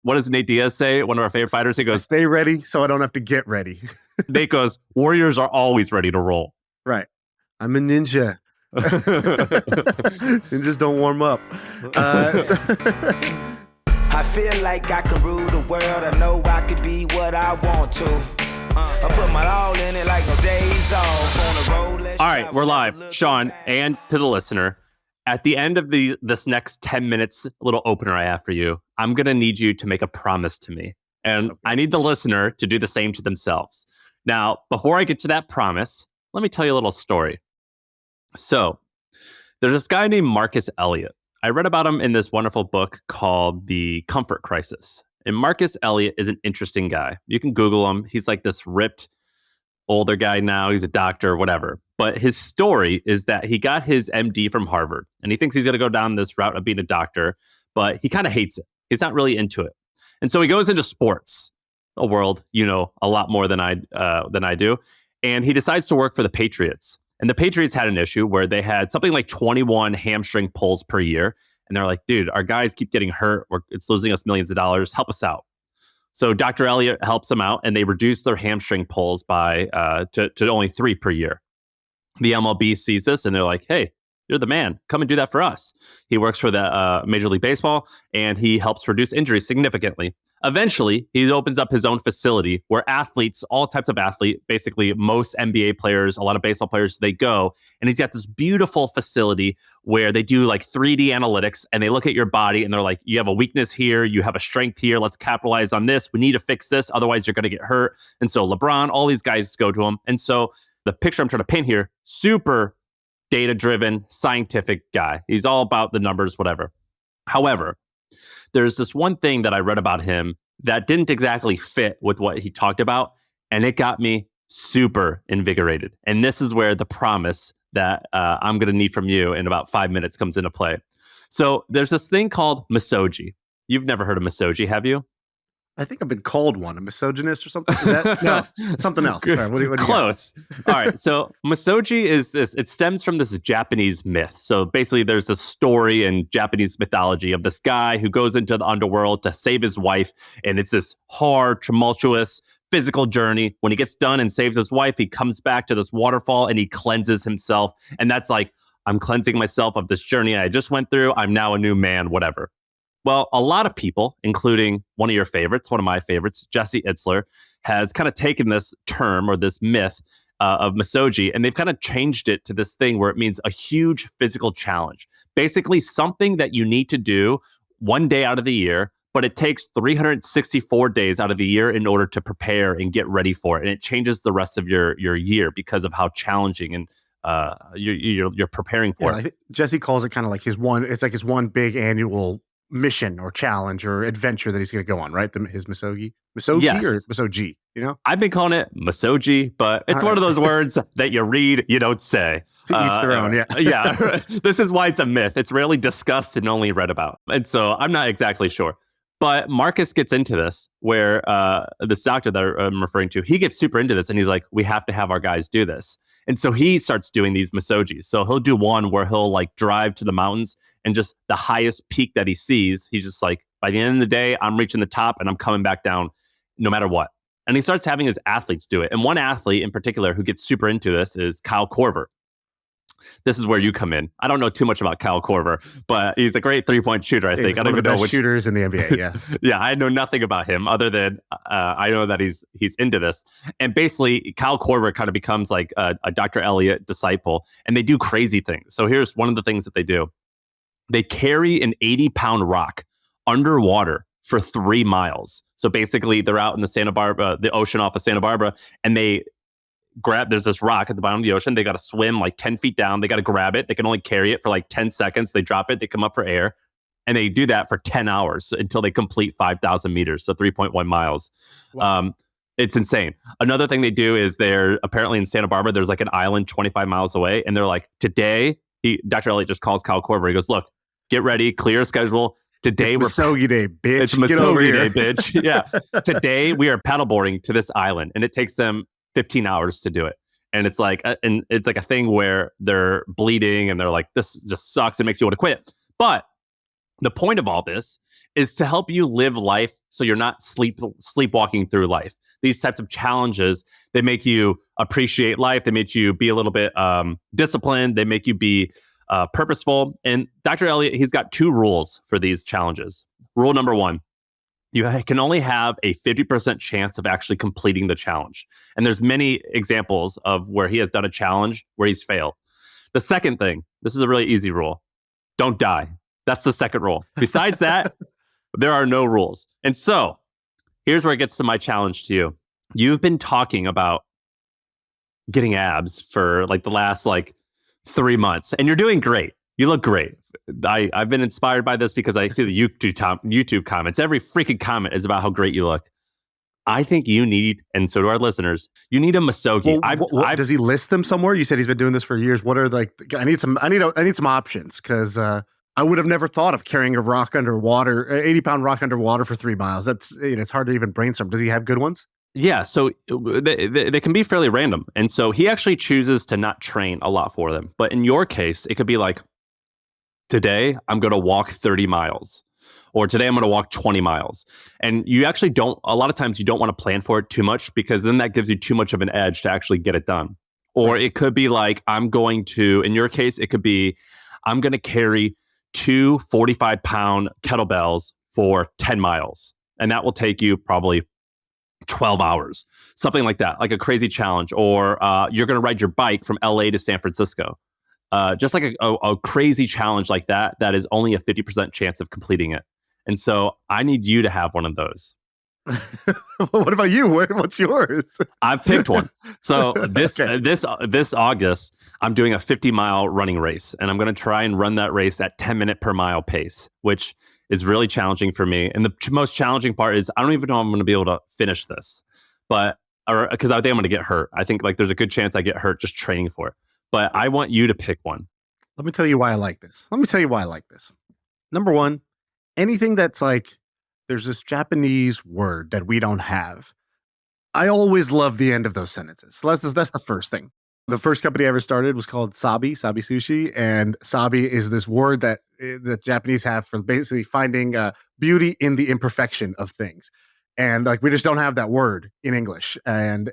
what does Nate Diaz say? One of our favorite fighters. He goes, "Stay ready, so I don't have to get ready." Nate goes, "Warriors are always ready to roll." Right. I'm a ninja. Ninjas don't warm up. I feel like I can rule the world. I know I could be what I want to. I put my all in it like no days off. On the road. All right, we're live. Shaan, and to the listener, at the end of this next 10 minutes little opener I have for you, I'm going to need you to make a promise to me. And I need the listener to do the same to themselves. Now, before I get to that promise, let me tell you a little story. So, there's this guy named Marcus Elliott. I read about him in this wonderful book called The Comfort Crisis. And Marcus Elliott is an interesting guy. You can Google him. He's like this ripped older guy now. He's a doctor, whatever. But his story is that he got his MD from Harvard. And he thinks he's going to go down this route of being a doctor. But he kind of hates it. He's not really into it. And so he goes into sports, a world you know a lot more than I do. And he decides to work for the Patriots. And the Patriots had an issue where they had something like 21 hamstring pulls per year. And they're like, dude, our guys keep getting hurt. It's losing us millions of dollars. Help us out. So Dr. Elliott helps them out, and they reduce their hamstring pulls by to only 3 per year. The MLB sees this, and they're like, hey, you're the man. Come and do that for us. He works for the Major League Baseball, and he helps reduce injuries significantly. Eventually, he opens up his own facility where athletes, all types of athletes, basically most NBA players, a lot of baseball players, they go. And he's got this beautiful facility where they do like 3D analytics, and they look at your body and they're like, you have a weakness here, you have a strength here, let's capitalize on this. We need to fix this, otherwise you're going to get hurt. And so LeBron, all these guys go to him. And so the picture I'm trying to paint here, super data-driven, scientific guy. He's all about the numbers, whatever. However, there's this one thing that I read about him that didn't exactly fit with what he talked about, and it got me super invigorated. And this is where the promise that I'm going to need from you in about 5 minutes comes into play. So there's this thing called Misogi. You've never heard of Misogi, have you? I think I've been called one, a misogynist or something. No, something else. Sorry, what do you Close. All right. So Misogi is this, it stems from this Japanese myth. So basically there's a story in Japanese mythology of this guy who goes into the underworld to save his wife. And it's this hard, tumultuous, physical journey. When he gets done and saves his wife, he comes back to this waterfall and he cleanses himself. And that's like, I'm cleansing myself of this journey I just went through. I'm now a new man, whatever. Well, a lot of people, including one of your favorites, one of my favorites, Jesse Itzler, has kind of taken this term or this myth of Misogi, and they've kind of changed it to this thing where it means a huge physical challenge. Basically, something that you need to do one day out of the year, but it takes 364 days out of the year in order to prepare and get ready for it. And it changes the rest of your year because of how challenging and you're preparing for it. I think Jesse calls it kind of like his one big annual mission or challenge or adventure that he's going to go on, right? His Misogi? Misogi yes. Or Misogi, you know? I've been calling it Misogi, but it's one of those words that you read, you don't say. To each their own, yeah. Yeah. This is why it's a myth. It's rarely discussed and only read about. And so I'm not exactly sure. But Marcus gets into this where this doctor that I'm referring to, he gets super into this and he's like, we have to have our guys do this. And so he starts doing these Misogis. So he'll do one where he'll like drive to the mountains and just the highest peak that he sees, he's just like, by the end of the day, I'm reaching the top and I'm coming back down no matter what. And he starts having his athletes do it. And one athlete in particular who gets super into this is Kyle Korver. This is where you come in. I don't know too much about Kyle Korver, but he's a great three-point shooter, I think. I don't even know which shooters in the NBA, yeah. Yeah, I know nothing about him other than I know that he's into this. And basically, Kyle Korver kind of becomes like a Dr. Elliott disciple, and they do crazy things. So here's one of the things that they do. They carry an 80-pound rock underwater for 3 miles. So basically, they're out in the ocean off of Santa Barbara, and there's this rock at the bottom of the ocean. They got to swim like 10 feet down. They got to grab it. They can only carry it for like 10 seconds. They drop it. They come up for air. And they do that for 10 hours until they complete 5,000 meters. So 3.1 miles. Wow. It's insane. Another thing they do is they're apparently in Santa Barbara. There's like an island 25 miles away. And they're like, today, Dr. Elliott just calls Kyle Korver. He goes, look, get ready, clear schedule. Today it's Misogi Day, bitch. It's Misogi Day, bitch. Yeah. Today we are paddleboarding to this island, and it takes them 15 hours to do it. And it's like a thing where they're bleeding and they're like, this just sucks. It makes you want to quit. But The point of all this is to help you live life so you're not sleepwalking through life. These types of challenges, they make you appreciate life. They make you be a little bit disciplined. They make you be purposeful. And Dr. Elliott, he's got 2 rules for these challenges. Rule number 1, you can only have a 50% chance of actually completing the challenge. And there's many examples of where he has done a challenge where he's failed. The second thing, this is a really easy rule. Don't die. That's the second rule. Besides that, there are no rules. And so here's where it gets to my challenge to you. You've been talking about getting abs for like the last 3 months, and you're doing great. You look great. I've been inspired by this because I see the YouTube comments. Every freaking comment is about how great you look. I think you need, and so do our listeners, you need a Misogi. Does he list them somewhere? You said he's been doing this for years. What are I need some options, because I would have never thought of carrying a rock underwater, 80-pound rock underwater for 3 miles. That's, it's hard to even brainstorm. Does he have good ones? Yeah, so they can be fairly random. And so he actually chooses to not train a lot for them. But in your case, it could be like, today I'm going to walk 30 miles. Or today I'm going to walk 20 miles. And you actually a lot of times you don't want to plan for it too much, because then that gives you too much of an edge to actually get it done. Or it could be like, in your case, it could be, I'm going to carry 2 45-pound kettlebells for 10 miles. And that will take you probably 12 hours, something like that, like a crazy challenge. Or you're going to ride your bike from LA to San Francisco. Just like a crazy challenge like that is only a 50% chance of completing it. And so I need you to have one of those. What about you? What's yours? I've picked one. So this August, I'm doing a 50-mile running race, and I'm going to try and run that race at 10-minute per mile pace, which is really challenging for me. And the most challenging part is I don't even know if I'm going to be able to finish this, because I think I'm going to get hurt. I think there's a good chance I get hurt just training for it. But I want you to pick one. Let me tell you why I like this. Number 1, anything that's there's this Japanese word that we don't have. I always love the end of those sentences. So that's the first thing. The first company I ever started was called Sabi Sushi. And Sabi is this word that Japanese have for basically finding beauty in the imperfection of things. And we just don't have that word in English. And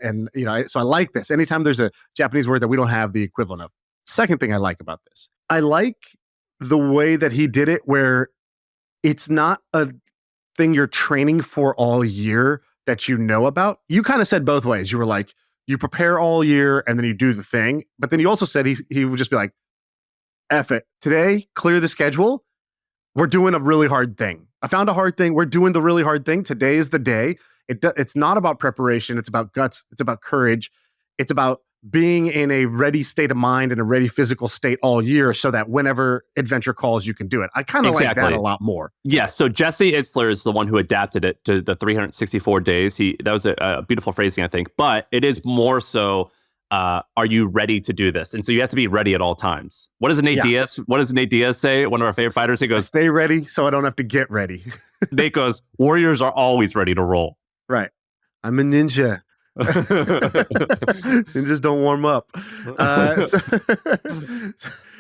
so I like this. Anytime there's a Japanese word that we don't have the equivalent of. Second thing I like about this, I like the way that he did it, where it's not a thing you're training for all year that you know about. You kind of said both ways. You were like, you prepare all year and then you do the thing. But then you also said he would just be like, F it. Today, clear the schedule. We're doing a really hard thing. I found a hard thing. We're doing the really hard thing. Today is the day. It's not about preparation. It's about guts. It's about courage. It's about being in a ready state of mind and a ready physical state all year, so that whenever adventure calls, you can do it. I kind of like that a lot more. Yeah. So Jesse Itzler is the one who adapted it to the 364 days. That was a beautiful phrasing, I think. But it is more so, are you ready to do this? And so you have to be ready at all times. What does Nate Diaz say? One of our favorite fighters. He goes, "Stay ready, so I don't have to get ready." Nate goes, "Warriors are always ready to roll." Right. I'm a ninja. Ninjas don't warm up.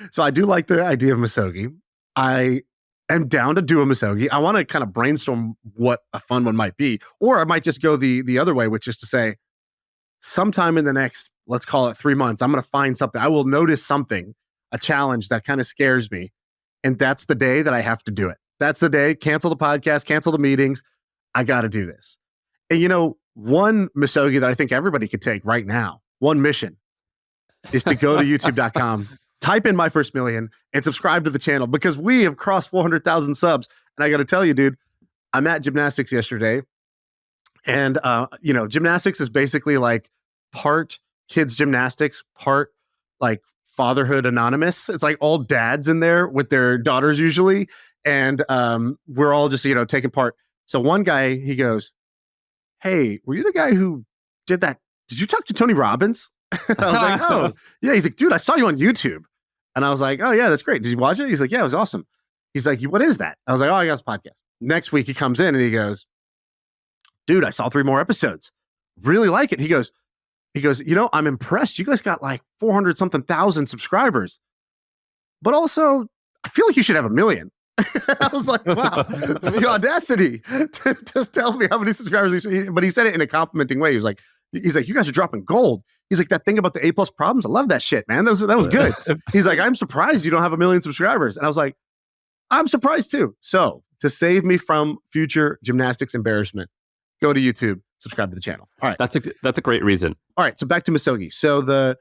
So I do like the idea of Misogi. I am down to do a Misogi. I want to kind of brainstorm what a fun one might be. Or I might just go the other way, which is to say, sometime in the next, let's call it 3 months, I'm going to find something. I will notice something, a challenge that kind of scares me. And that's the day that I have to do it. That's the day. Cancel the podcast, cancel the meetings. I got to do this. And one Misogi that I think everybody could take right now, one mission, is to go to youtube.com, type in My First Million, and subscribe to the channel, because we have crossed 400,000 subs. And I got to tell you, dude, I'm at gymnastics yesterday. And, gymnastics is basically like part kids gymnastics, part like Fatherhood Anonymous. It's like all dads in there with their daughters usually. And we're all just, taking part. So one guy, he goes, "Hey, were you the guy who did that? Did you talk to Tony Robbins?" I was like, "Oh, yeah." He's like, "Dude, I saw you on YouTube." And I was like, "Oh, yeah, that's great. Did you watch it?" He's like, "Yeah, it was awesome." He's like, "What is that?" I was like, "Oh, I got this podcast." Next week, he comes in and he goes, "Dude, I saw 3 more episodes. Really like it." He goes, "I'm impressed. You guys got like 400 something thousand subscribers. But also, I feel like you should have 1 million. I was like, wow, the audacity to just tell me how many subscribers. But he said it in a complimenting way. He's like, you guys are dropping gold. He's like, that thing about the A+ problems, I love that shit, man. That was good. He's like, I'm surprised you don't have 1 million subscribers. And I was like, I'm surprised too. So to save me from future gymnastics embarrassment, go to YouTube, subscribe to the channel. All right. That's a great reason. All right. So back to Misogi. So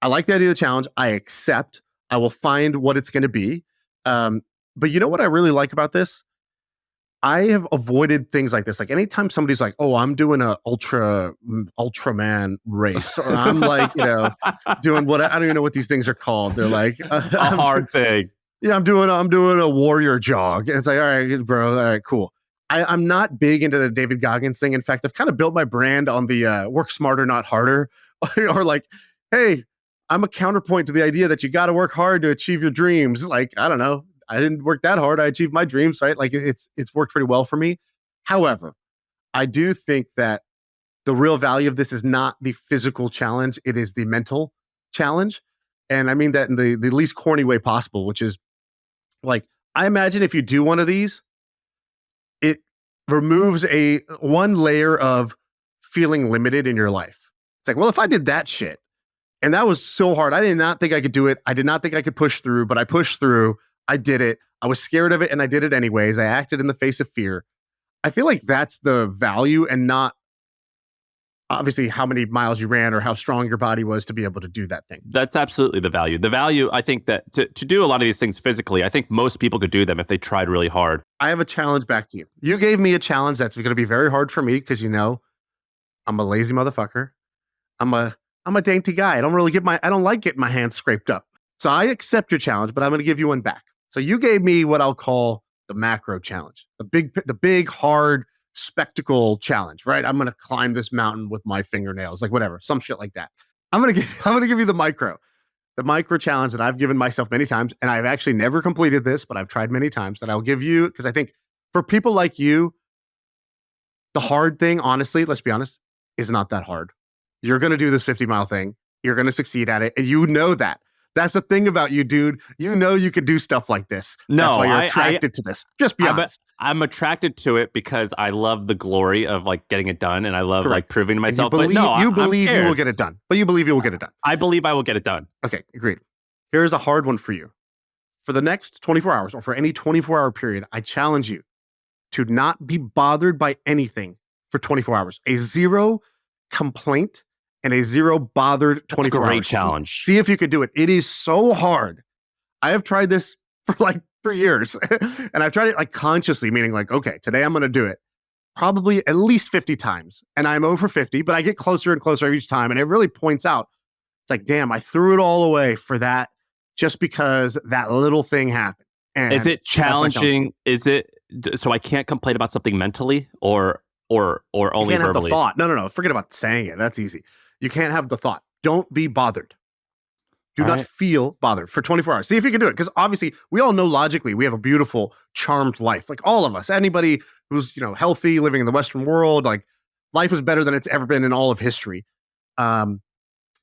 I like the idea of the challenge. I accept. I will find what it's going to be. But you know what I really like about this? I have avoided things like this. Like anytime somebody's like, oh, I'm doing a Ultraman race, or I'm like, doing what I don't even know what these things are called. They're like a hard thing. Yeah, I'm doing a warrior jog. And it's like, all right, bro, all right, cool. I'm not big into the David Goggins thing. In fact, I've kind of built my brand on the work smarter, not harder, or like, hey, I'm a counterpoint to the idea that you got to work hard to achieve your dreams. Like, I don't know. I didn't work that hard. I achieved my dreams, right? Like it's worked pretty well for me. However, I do think that the real value of this is not the physical challenge. It is the mental challenge. And I mean that in the least corny way possible, which is like, I imagine if you do one of these, it removes one layer of feeling limited in your life. It's like, well, if I did that shit and that was so hard, I did not think I could do it. I did not think I could push through, but I pushed through. I did it. I was scared of it and I did it anyways. I acted in the face of fear. I feel like that's the value and not obviously how many miles you ran or how strong your body was to be able to do that thing. That's absolutely the value. The value, I think that to do a lot of these things physically, I think most people could do them if they tried really hard. I have a challenge back to you. You gave me a challenge that's going to be very hard for me because I'm a lazy motherfucker. I'm a dainty guy. I don't like getting my hands scraped up. So I accept your challenge, but I'm going to give you one back. So you gave me what I'll call the macro challenge, the big hard spectacle challenge, right? I'm going to climb this mountain with my fingernails, like whatever, some shit like that. I'm going to give you the micro challenge that I've given myself many times. And I've actually never completed this, but I've tried many times that I'll give you. Cause I think for people like you, the hard thing, honestly, let's be honest, is not that hard. You're going to do this 50-mile thing. You're going to succeed at it. And you know that. That's the thing about you, dude. You know you could do stuff like this. No, that's why you're attracted to this. Just be honest. I'm attracted to it because I love the glory of like getting it done, and I love like proving to myself. You believe you will get it done. But you believe you will get it done. I believe I will get it done. Okay, agreed. Here's a hard one for you. For the next 24 hours, or for any 24-hour period, I challenge you to not be bothered by anything for 24 hours. A zero complaint and a zero bothered 24 hours. Great challenge. See if you could do it. It is so hard. I have tried this for like 3 years and I've tried it like consciously, meaning like, okay, today I'm going to do it probably at least 50 times and I'm over 50, but I get closer and closer each time. And it really points out, it's like, damn, I threw it all away for that just because that little thing happened. And is it challenging? Is it, so I can't complain about something mentally or only you can't verbally? Have the thought. No. Forget about saying it. That's easy. You can't have the thought. Don't be bothered. Do not feel bothered for 24 hours. See if you can do it. Because obviously, we all know logically we have a beautiful, charmed life. Like all of us. Anybody who's healthy, living in the Western world, like life is better than it's ever been in all of history.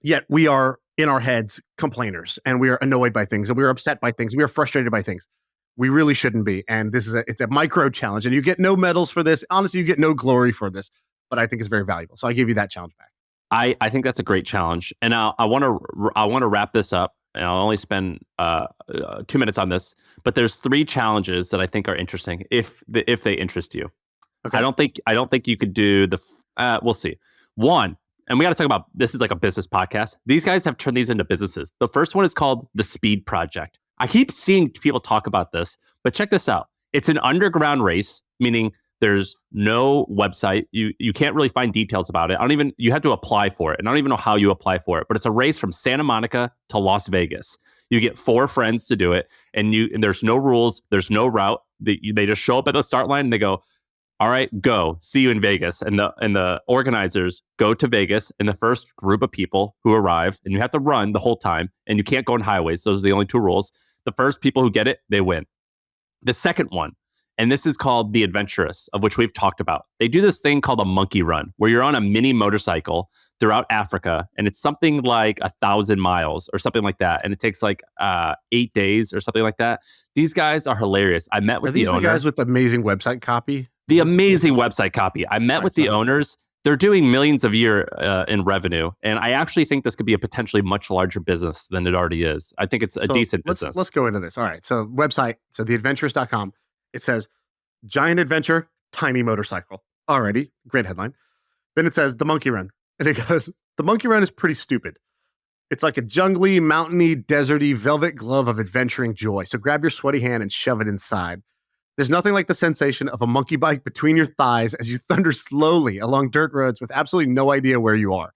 Yet we are in our heads complainers, and we are annoyed by things, and we are upset by things, we are frustrated by things. We really shouldn't be. And it's a micro challenge, and you get no medals for this. Honestly, you get no glory for this. But I think it's very valuable. So I give you that challenge back. I think that's a great challenge, and I want to wrap this up, and I'll only spend 2 minutes on this. But there's 3 challenges that I think are interesting if they interest you. Okay. I don't think you could do the. We'll see. One, and we got to talk about this is like a business podcast. These guys have turned these into businesses. The first one is called the Speed Project. I keep seeing people talk about this, but check this out. It's an underground race, meaning there's no website. You can't really find details about it. You have to apply for it. And I don't even know how you apply for it, but it's a race from Santa Monica to Las Vegas. You get 4 friends to do it, and there's no rules. There's no route. They just show up at the start line and they go, all right, go. See you in Vegas. And the organizers go to Vegas, and the first group of people who arrive, and you have to run the whole time, and you can't go on highways. Those are the only 2 rules. The first people who get it, they win. The second one, And this is called the Adventurous, of which we've talked about. They do this thing called a monkey run, where you're on a mini motorcycle throughout Africa, and it's something like 1,000 miles or something like that. And it takes like 8 days or something like that. These guys are hilarious. I met with Are these the owner. the guys with the amazing website copy? The amazing website copy. I met with the son. owners. They're doing millions a year in revenue. And I actually think this could be a potentially much larger business than it already is. I think it's a decent business. Let's go into this. All right. So website, so theadventurous.com, it says giant adventure, tiny motorcycle. Alrighty. Great headline. Then it says the monkey run. And it goes, the monkey run is pretty stupid. It's like a jungly, mountainy, deserty, velvet glove of adventuring joy. So grab your sweaty hand and shove it inside. There's nothing like the sensation of a monkey bike between your thighs as you thunder slowly along dirt roads with absolutely no idea where you are.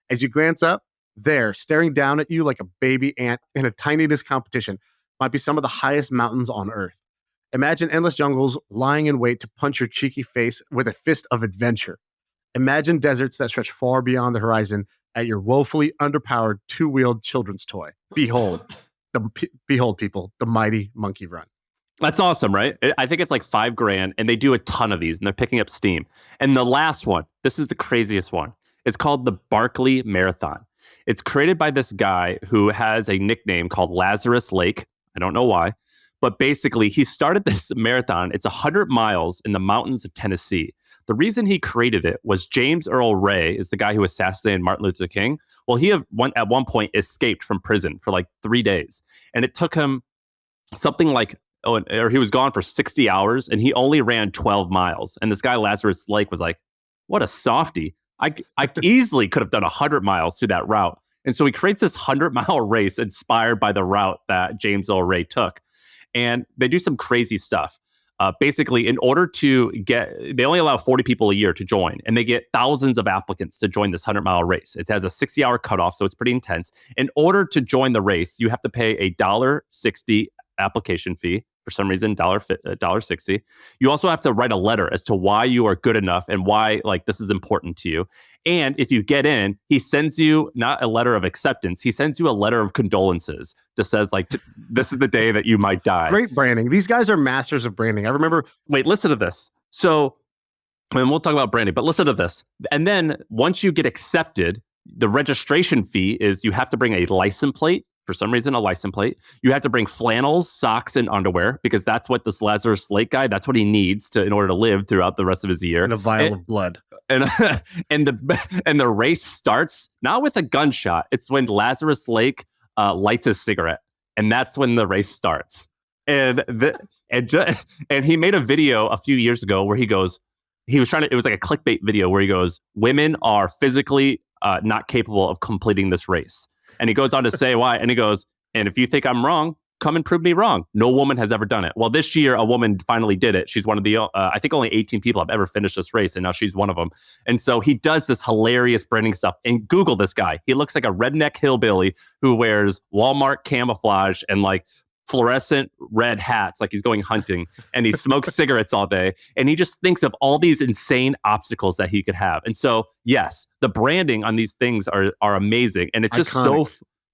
As you glance up, there, staring down at you like a baby ant in a tininess competition, might be some of the highest mountains on Earth. Imagine endless jungles lying in wait to punch your cheeky face with a fist of adventure. Imagine deserts that stretch far beyond the horizon at your woefully underpowered two-wheeled children's toy. Behold, behold, people, the mighty monkey run. That's awesome, right? I think it's like $5,000, and they do a ton of these, and they're picking up steam. And the last one, this is the craziest one. It's called the Barkley Marathon. It's created by this guy who has a nickname called Lazarus Lake. I don't know why. But basically, he started this marathon. It's 100 miles in the mountains of Tennessee. The reason he created it was James Earl Ray is the guy who assassinated Martin Luther King. Well, he at one point escaped from prison for like 3 days. And it took him something like, or he was gone for 60 hours, and he only ran 12 miles. And this guy, Lazarus Lake, was like, what a softie. I easily could have done 100 miles through that route. And so he creates this 100-mile race inspired by the route that James Earl Ray took. And they do some crazy stuff. Basically, in order to they only allow 40 people a year to join, and they get thousands of applicants to join this 100-mile race. It has a 60-hour cutoff, so it's pretty intense. In order to join the race, you have to pay a $1.60 application fee. For some reason, $1.60. You also have to write a letter as to why you are good enough and why like this is important to you. And if you get in, he sends you not a letter of acceptance. He sends you a letter of condolences. Just says like, this is the day that you might die. Great branding. These guys are masters of branding. I remember. Wait, listen to this. So, and we'll talk about branding, but listen to this. And then once you get accepted, the registration fee is you have to bring a license plate. For some reason, a license plate. You have to bring flannels, socks, and underwear because that's what this Lazarus Lake guy, that's what he needs in order to live throughout the rest of his year. And a vial of blood. And the race starts not with a gunshot. It's when Lazarus Lake lights his cigarette, and that's when the race starts. And he made a video a few years ago where it was like a clickbait video where he goes, women are physically not capable of completing this race. And he goes on to say why. And he goes, and if you think I'm wrong, come and prove me wrong. No woman has ever done it. Well, this year, a woman finally did it. She's one of the, I think only 18 people have ever finished this race. And now she's one of them. And so he does this hilarious branding stuff. And Google this guy. He looks like a redneck hillbilly who wears Walmart camouflage and like fluorescent red hats, like he's going hunting, and he smokes cigarettes all day. And he just thinks of all these insane obstacles that he could have. And so, yes, the branding on these things are amazing. And it's just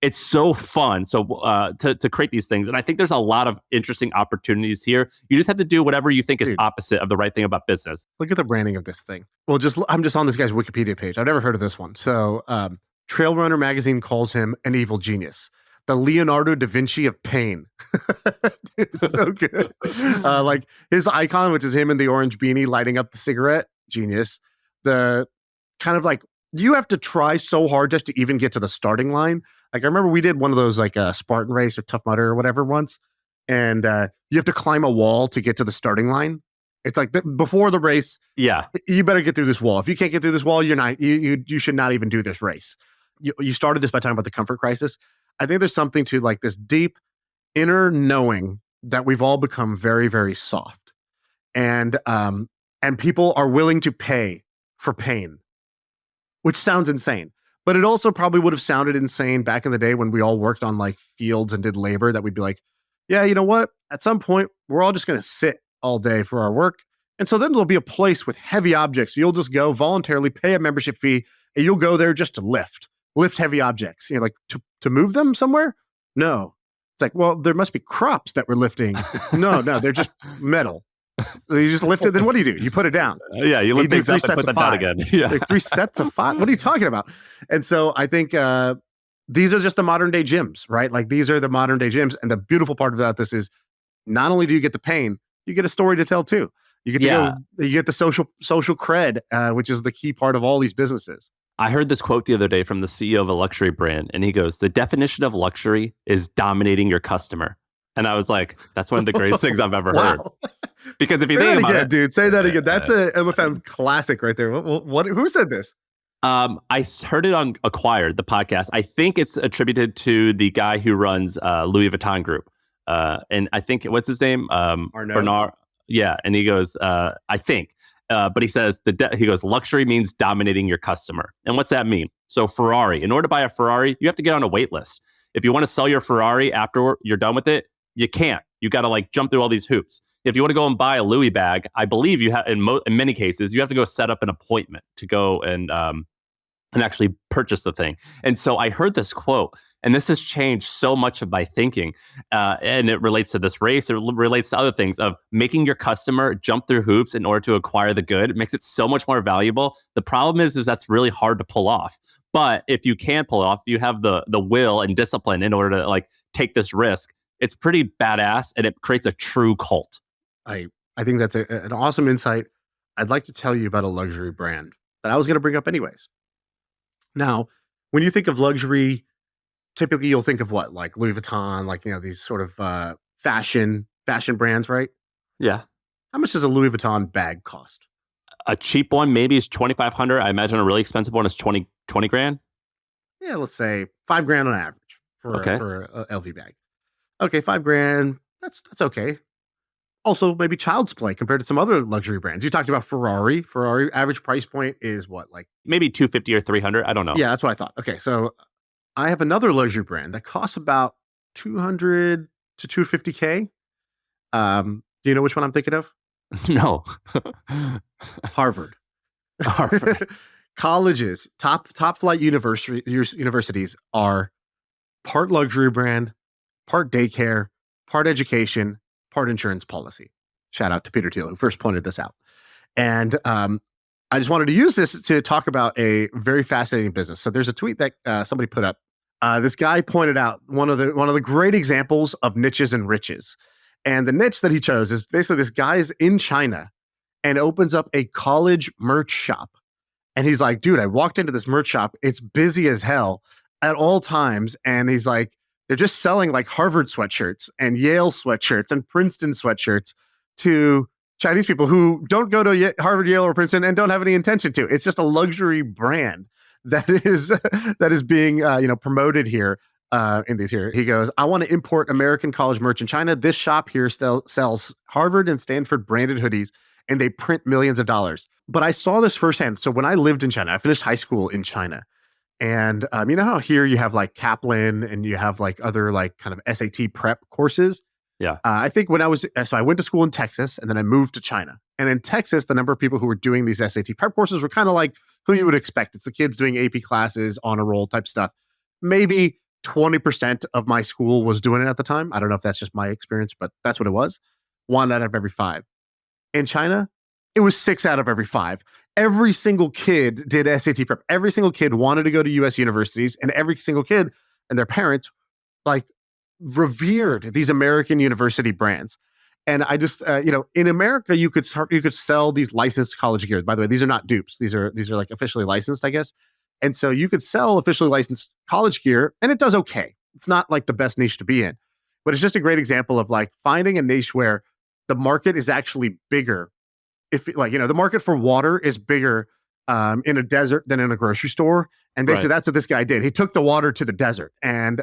it's so fun. So to create these things. And I think there's a lot of interesting opportunities here. You just have to do whatever you think is opposite of the right thing about business. Look at the branding of this thing. Well, I'm just on this guy's Wikipedia page. I've never heard of this one. So Trail Runner magazine calls him an evil genius. The Leonardo da Vinci of pain. It's so good. Like his icon, which is him in the orange beanie lighting up the cigarette. Genius. The kind of like, you have to try so hard just to even get to the starting line. Like I remember we did one of those like a Spartan race or Tough Mudder or whatever once. And you have to climb a wall to get to the starting line. It's like before the race. Yeah. You better get through this wall. If you can't get through this wall, you should not even do this race. You started this by talking about the comfort crisis. I think there's something to like this deep inner knowing that we've all become very, very soft, and people are willing to pay for pain, which sounds insane. But it also probably would have sounded insane back in the day when we all worked on like fields and did labor, that we'd be like, yeah, you know what? At some point, we're all just going to sit all day for our work. And so then there'll be a place with heavy objects. You'll just go voluntarily pay a membership fee, and you'll go there just to lift heavy objects. You know, like to move them somewhere? No. It's like, well, there must be crops that we're lifting. No, they're just metal. So you just lift it. Then what do? You put it down. Yeah, you lift things up and put them down again. Yeah. Like 3 sets of 5. What are you talking about? And so I think these are just the modern day gyms, right? Like these are the modern day gyms. And the beautiful part about this is not only do you get the pain, you get a story to tell too. You get to go, you get the social cred, which is the key part of all these businesses. I heard this quote the other day from the CEO of a luxury brand, and he goes, "The definition of luxury is dominating your customer." And I was like, that's one of the greatest things I've ever heard. Because if you think about it, dude, say that again. That's a MFM classic right there. What? Who said this? I heard it on Acquired, the podcast. I think it's attributed to the guy who runs Louis Vuitton Group. And I think, what's his name? Bernard. Yeah. And he goes, I think. But he says, he goes, luxury means dominating your customer. And what's that mean? So Ferrari, in order to buy a Ferrari, you have to get on a wait list. If you want to sell your Ferrari after you're done with it, you can't. You got to like jump through all these hoops. If you want to go and buy a Louis bag, I believe you have in many cases, you have to go set up an appointment to go and actually purchase the thing. And so I heard this quote, and this has changed so much of my thinking. And it relates to this race. It relates to other things of making your customer jump through hoops in order to acquire the good. It makes it so much more valuable. The problem is that's really hard to pull off. But if you can pull it off, you have the will and discipline in order to like take this risk. It's pretty badass, and it creates a true cult. I think that's an awesome insight. I'd like to tell you about a luxury brand that I was going to bring up anyways. Now, when you think of luxury, typically you'll think of what? Like Louis Vuitton, like, you know, these sort of fashion brands, right? Yeah. How much does a Louis Vuitton bag cost? A cheap one maybe is $2,500. I imagine a really expensive one is 20 grand. Yeah, let's say $5,000 on average for a LV bag. Okay, $5,000. That's okay. Also, maybe child's play compared to some other luxury brands. You talked about Ferrari. Ferrari average price point is what, like maybe $250 or $300. I don't know. Yeah, that's what I thought. Okay, so I have another luxury brand that costs about $200 to $250K. Do you know which one I'm thinking of? No. Harvard. Colleges, top flight universities are part luxury brand, part daycare, part education, part insurance policy. Shout out to Peter Thiel, who first pointed this out. And I just wanted to use this to talk about a very fascinating business. So there's a tweet that somebody put up. This guy pointed out one of the great examples of niches and riches. And the niche that he chose is basically this guy's in China and opens up a college merch shop. And he's like, dude, I walked into this merch shop. It's busy as hell at all times. And he's like, they're just selling like Harvard sweatshirts and Yale sweatshirts and Princeton sweatshirts to Chinese people who don't go to Harvard, Yale, or Princeton and don't have any intention to. It's just a luxury brand that is being promoted here in these here. He goes, I want to import American college merch in China. This shop here still sells Harvard and Stanford branded hoodies, and they print millions of dollars. But I saw this firsthand. So when I lived in China, I finished high school in China. And you know how here you have like Kaplan and you have like other like kind of SAT prep courses? Yeah. I think when I went to school in Texas and then I moved to China. And in Texas, the number of people who were doing these SAT prep courses were kind of like who you would expect. It's the kids doing AP classes, honor roll type stuff. Maybe 20% of my school was doing it at the time. I don't know if that's just my experience, but that's what it was. 1 out of every 5. In China, it was 6 out of every 5. Every single kid did SAT prep. Every single kid wanted to go to US universities, and every single kid and their parents like revered these American university brands. And I just, in America, you could sell these licensed college gear. By the way, these are not dupes. These are like officially licensed, I guess. And so you could sell officially licensed college gear, and it does okay. It's not like the best niche to be in, but it's just a great example of like finding a niche where the market is actually bigger. If the market for water is bigger in a desert than in a grocery store. And basically that's what this guy did. He took the water to the desert and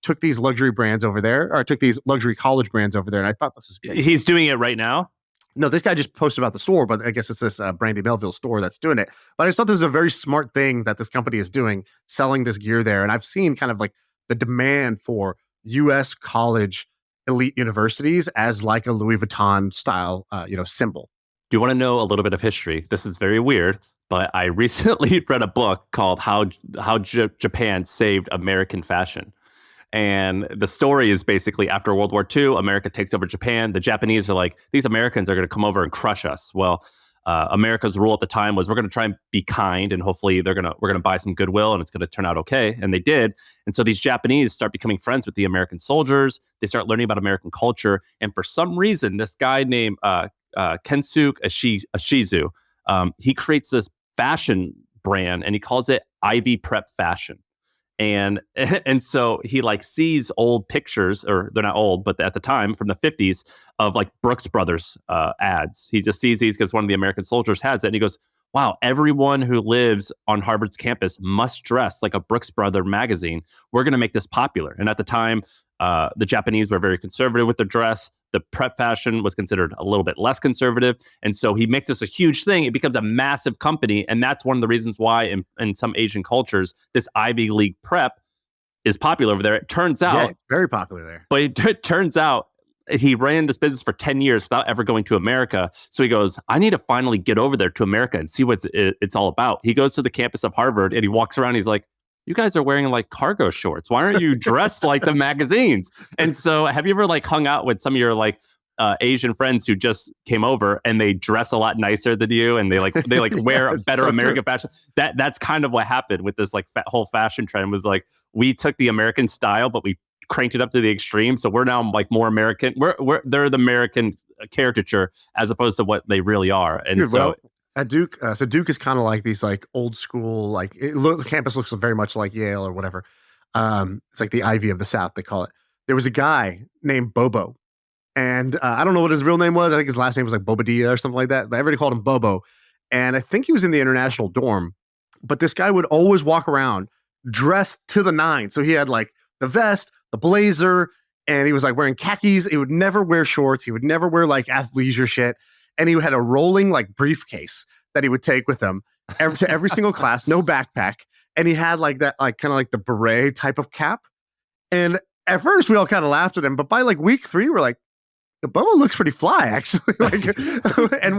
took these luxury brands over there, or took these luxury college brands over there. And I thought this is great. He's doing it right now? No, this guy just posted about the store, but I guess it's this Brandy Melville store that's doing it. But I just thought this is a very smart thing that this company is doing, selling this gear there. And I've seen kind of like the demand for U.S. college elite universities as like a Louis Vuitton style, symbol. Do you want to know a little bit of history? This is very weird, but I recently read a book called How Japan Saved American Fashion. And the story is basically after World War II, America takes over Japan. The Japanese are like, these Americans are going to come over and crush us. Well, America's rule at the time was we're going to try and be kind, and hopefully we're going to buy some goodwill, and it's going to turn out okay. And they did. And so these Japanese start becoming friends with the American soldiers. They start learning about American culture. And for some reason, this guy named Kensuke Ashizu, he creates this fashion brand, and he calls it Ivy Prep Fashion. And so he like sees old pictures, or they're not old, but at the time from the 50s of like Brooks Brothers ads. He just sees these because one of the American soldiers has it. And he goes, wow, everyone who lives on Harvard's campus must dress like a Brooks Brother magazine. We're going to make this popular. And at the time, the Japanese were very conservative with their dress. The prep fashion was considered a little bit less conservative. And so he makes this a huge thing. It becomes a massive company. And that's one of the reasons why in some Asian cultures, this Ivy League prep is popular over there. It turns out. It's very popular there. But it turns out he ran this business for 10 years without ever going to America. So he goes, I need to finally get over there to America and see what it's all about. He goes to the campus of Harvard and he walks around. He's like, you guys are wearing like cargo shorts. Why aren't you dressed like the magazines? And so have you ever like hung out with some of your like Asian friends who just came over and they dress a lot nicer than you and they wear better American fashion? That's kind of what happened with this like whole fashion trend. Was like we took the American style, but we cranked it up to the extreme. So we're now like more American. They're the American caricature as opposed to what they really are. And dude, well, at Duke, so Duke is kind of like these like old school, like the campus looks very much like Yale or whatever. It's like the Ivy of the South, they call it. There was a guy named Bobo, and I don't know what his real name was. I think his last name was like Bobadilla or something like that, but everybody called him Bobo. And I think he was in the international dorm, but this guy would always walk around dressed to the nines. So he had like the vest, the blazer, and he was like wearing khakis. He would never wear shorts. He would never wear like athleisure shit. And he had a rolling like briefcase that he would take with him to every single class, no backpack. And he had like that, like kind of like the beret type of cap. And at first we all kind of laughed at him, but by like week 3, we're like, Bubba looks pretty fly actually. And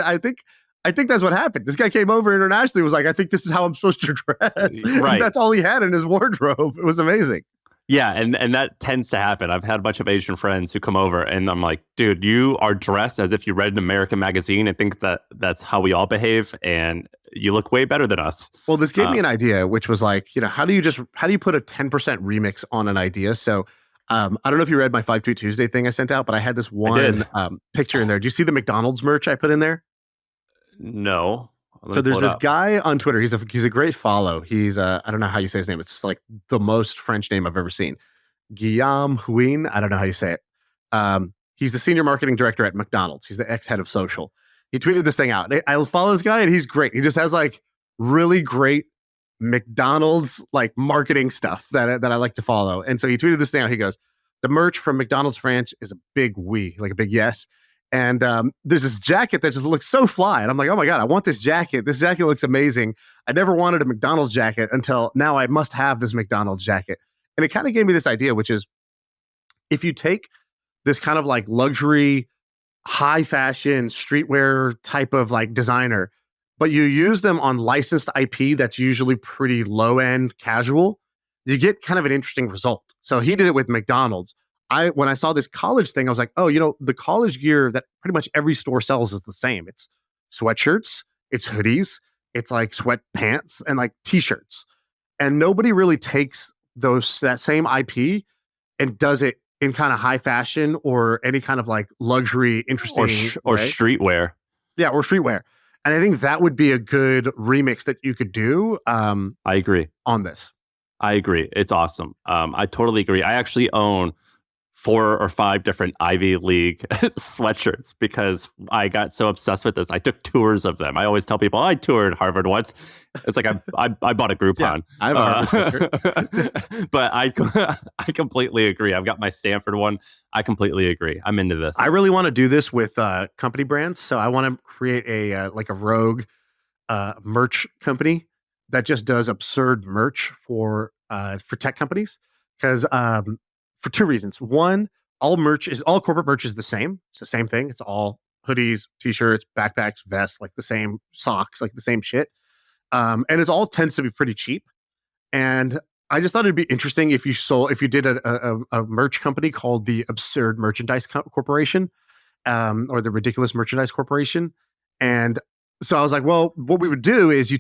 I think that's what happened. This guy came over internationally, was like, I think this is how I'm supposed to dress. Right. And that's all he had in his wardrobe. It was amazing. Yeah, and that tends to happen. I've had a bunch of Asian friends who come over and I'm like, dude, you are dressed as if you read an American magazine and think that that's how we all behave, and you look way better than us. Well, this gave me an idea, which was like, how do you put a 10% remix on an idea? So I don't know if you read my 5 Tweet Tuesday thing I sent out, but I had this one picture in there. Do you see the McDonald's merch I put in there? No. So there's this guy on Twitter. He's a great follow. He's I don't know how you say his name. It's like the most French name I've ever seen. Guillaume Huin. I don't know how you say it. He's the senior marketing director at McDonald's. He's the ex-head of social. He tweeted this thing out. I follow this guy and he's great. He just has like really great McDonald's like marketing stuff that I like to follow. And so he tweeted this thing out. He goes, the merch from McDonald's France is a big we, like a big yes. And there's this jacket that just looks so fly. And I'm like, oh my God, I want this jacket. This jacket looks amazing. I never wanted a McDonald's jacket until now I must have this McDonald's jacket. And it kind of gave me this idea, which is if you take this kind of like luxury, high fashion, streetwear type of like designer, but you use them on licensed IP that's usually pretty low end casual, you get kind of an interesting result. So he did it with McDonald's. When I saw this college thing, I was like, oh, the college gear that pretty much every store sells is the same. It's sweatshirts, it's hoodies, it's like sweatpants and like t-shirts. And nobody really takes that same IP and does it in kind of high fashion or any kind of like luxury, interesting or streetwear. Yeah, or streetwear. And I think that would be a good remix that you could do. I agree on this. I agree. It's awesome. I totally agree. I actually own 4 or 5 different Ivy League sweatshirts because I got so obsessed with this. I took tours of them. I always tell people I toured Harvard once. It's like I bought a Groupon. Yeah, I have a Harvard sweatshirt. But I completely agree. I've got my Stanford one. I completely agree. I'm into this. I really want to do this with company brands. So I want to create a rogue merch company that just does absurd merch for tech companies because. For 2 reasons. One, all corporate merch is the same. It's the same thing. It's all hoodies, t-shirts, backpacks, vests, like the same socks, like the same shit. And it all tends to be pretty cheap. And I just thought it'd be interesting if you did a merch company called the Absurd Merchandise Corporation, or the Ridiculous Merchandise Corporation. And so I was like, well, what we would do is you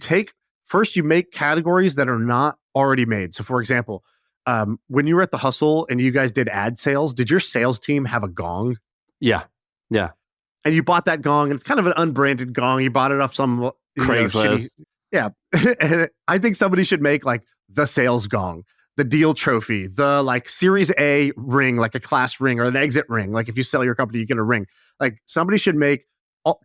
make categories that are not already made. So for example, when you were at the Hustle and you guys did ad sales, did your sales team have a gong? Yeah. And you bought that gong, and it's kind of an unbranded gong. You bought it off some Craigslist. Yeah. And I think somebody should make like the sales gong, the deal trophy, the like Series A ring, like a class ring or an exit ring. Like if you sell your company, you get a ring. Like somebody should make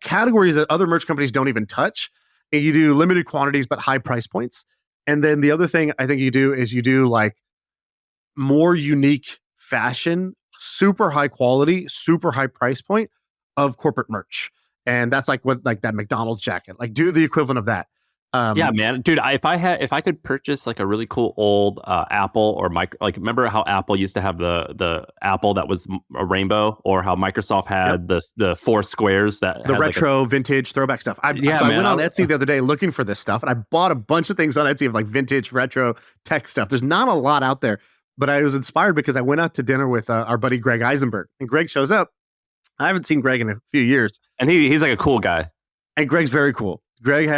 categories that other merch companies don't even touch. And you do limited quantities, but high price points. And then the other thing I think you do is you do like more unique fashion, super high quality, super high price point of corporate merch. And that's like that McDonald's jacket, like do the equivalent of that. Yeah, man, dude. If I could purchase like a really cool old Apple or like remember how Apple used to have the Apple that was a rainbow, or how Microsoft had the four squares that the had retro vintage throwback stuff. I went on Etsy the other day looking for this stuff, and I bought a bunch of things on Etsy of like vintage retro tech stuff. There's not a lot out there, but I was inspired because I went out to dinner with our buddy Greg Isenberg, and Greg shows up. I haven't seen Greg in a few years, and he's like a cool guy. And Greg's very cool. Greg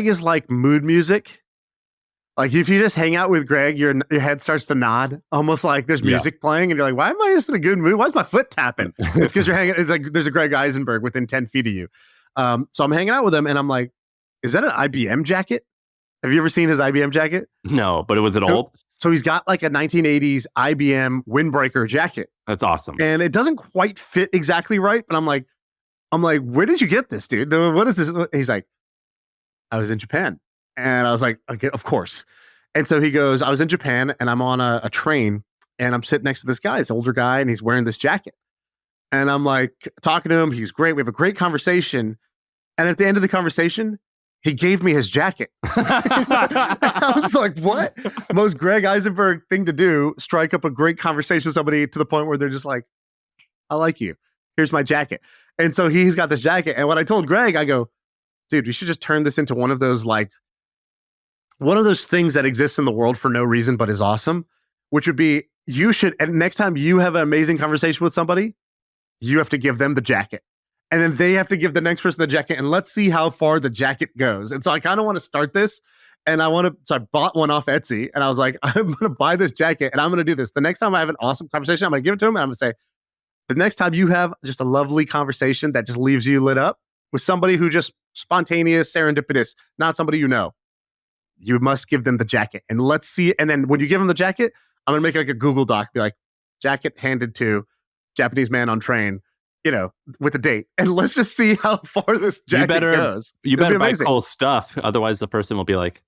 is like mood music. Like if you just hang out with Greg, your head starts to nod, almost like there's music playing, and you're like, "Why am I just in a good mood? Why's my foot tapping?" It's because you're hanging. It's like there's a Greg Isenberg within 10 feet of you. So I'm hanging out with him, and I'm like, "Is that an IBM jacket? Have you ever seen his IBM jacket?" No, but was it old? So he's got like a 1980s IBM windbreaker jacket. That's awesome, and it doesn't quite fit exactly right. But I'm like, where did you get this, dude? What is this? He's like, I was in Japan. And I was like, okay, of course. And so he goes, I was in Japan and I'm on a train and I'm sitting next to this guy, this older guy, and he's wearing this jacket. And I'm like talking to him. He's great. We have a great conversation. And at the end of the conversation, he gave me his jacket. I was like, what? Most Greg Isenberg thing to do, strike up a great conversation with somebody to the point where they're just like, I like you. Here's my jacket. And so he's got this jacket. And when I told Greg, I go, dude, we should just turn this into one of those things that exists in the world for no reason, but is awesome, which would be and next time you have an amazing conversation with somebody, you have to give them the jacket. And then they have to give the next person the jacket, and let's see how far the jacket goes. And so I kind of want to start this, and so I bought one off Etsy, and I was like, I'm going to buy this jacket, and I'm going to do this. The next time I have an awesome conversation, I'm going to give it to him, and I'm going to say, the next time you have just a lovely conversation that just leaves you lit up with somebody who just spontaneous, serendipitous, not somebody you know, you must give them the jacket. And let's see. And then when you give them the jacket, I'm going to make like a Google Doc, be like, jacket handed to Japanese man on train, with a date. And let's just see how far this jacket goes. You better buy cool stuff. Otherwise, the person will be like,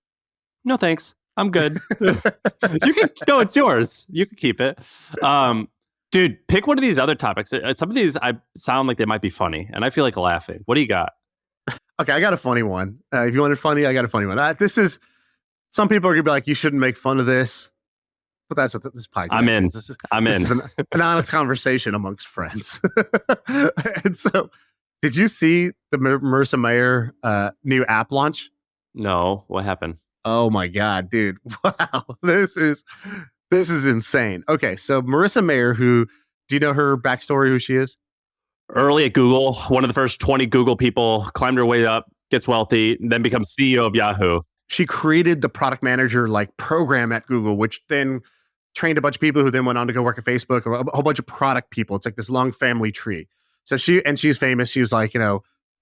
no, thanks. I'm good. It's yours. You can keep it. Dude, pick one of these other topics. Some of these I sound like they might be funny, and I feel like laughing. What do you got? Okay, I got a funny one. If you want it funny, I got a funny one. Some people are going to be like, you shouldn't make fun of this. But that's what this podcast is. I'm in. This is an honest conversation amongst friends. And so, did you see the Marissa Mayer new app launch? No. What happened? Oh my God, dude. Wow. This is insane. Okay, so Marissa Mayer, do you know her backstory, who she is? Early at Google, one of the first 20 Google people, climbed her way up, gets wealthy, then becomes CEO of Yahoo. She created the product manager program at Google, which then trained a bunch of people who then went on to go work at Facebook, or a whole bunch of product people. It's like this long family tree. So she's famous. She was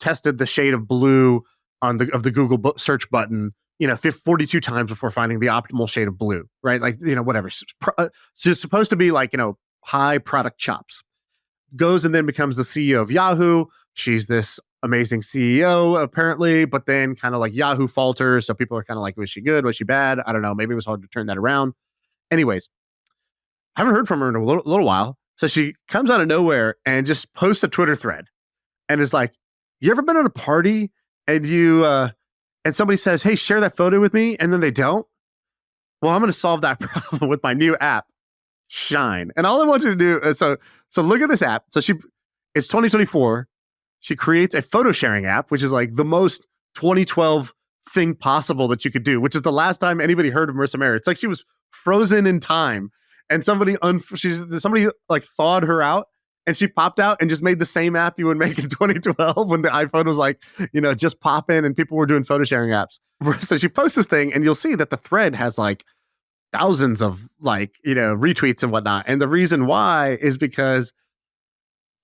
tested the shade of blue of the Google search button, 42 times before finding the optimal shade of blue, right? Whatever. She's supposed to be high product chops. Goes and then becomes the CEO of Yahoo. She's this amazing CEO apparently, but then kind of Yahoo falters. So people are kind of like, was she good? Was she bad? I don't know. Maybe it was hard to turn that around. Anyways, I haven't heard from her in a little while. So she comes out of nowhere and just posts a Twitter thread and is like, you ever been at a party and and somebody says, hey, share that photo with me, and then they don't? Well, I'm going to solve that problem with my new app, Shaan. And all I want you to do is, so look at this app. So it's 2024. She creates a photo sharing app, which is the most 2012 thing possible that you could do, which is the last time anybody heard of Marissa Mayer. It's like she was frozen in time and somebody like thawed her out and she popped out and just made the same app you would make in 2012 when the iPhone was like, just pop in and people were doing photo sharing apps. So she posts this thing and you'll see that the thread has like thousands of retweets and whatnot. And the reason why is because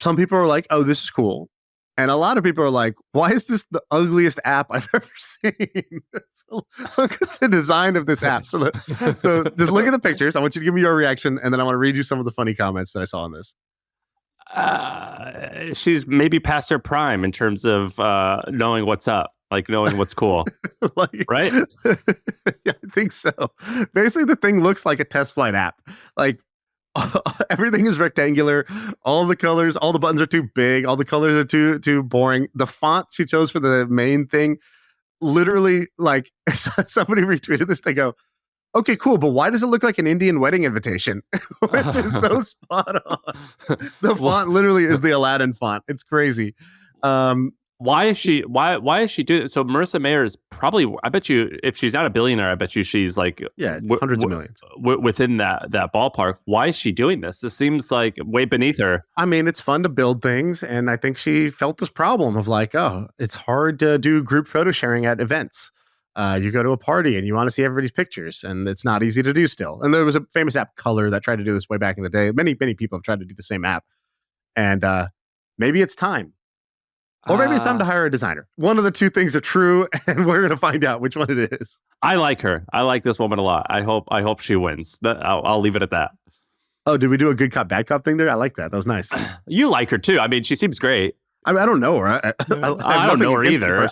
some people are like, oh, this is cool. And a lot of people are like, why is this the ugliest app I've ever seen? So look at the design of this app. So just look at the pictures. I want you to give me your reaction. And then I want to read you some of the funny comments that I saw on this. She's maybe past her prime in terms of knowing what's up, like knowing what's cool. Right? Yeah, I think so. Basically, the thing looks like a test flight app. Like, everything is rectangular. All the colors, all the buttons are too big. All the colors are too boring. The font she chose for the main thing, literally, like somebody retweeted this. They go, "Okay, cool, but why does it look like an Indian wedding invitation?" Which is so spot on. The font literally is the Aladdin font. It's crazy. Why is she doing it? So Marissa Mayer is probably, I bet you, if she's not a billionaire, I bet you she's like hundreds of millions within that ballpark. Why is she doing this? This seems like way beneath her. I mean, it's fun to build things, and I think she felt this problem of like, oh, it's hard to do group photo sharing at events. You go to a party and you want to see everybody's pictures, and it's not easy to do still. And there was a famous app, Color, that tried to do this way back in the day. Many people have tried to do the same app, and maybe it's time. Or maybe it's time to hire a designer. One of the two things are true, and we're going to find out which one it is. I like her. I like this woman a lot. I hope she wins. I'll leave it at that. Oh, did we do a good cop, bad cop thing there? I like that. That was nice. You like her too. I mean, she seems great. I mean, I don't know her. I don't know her either.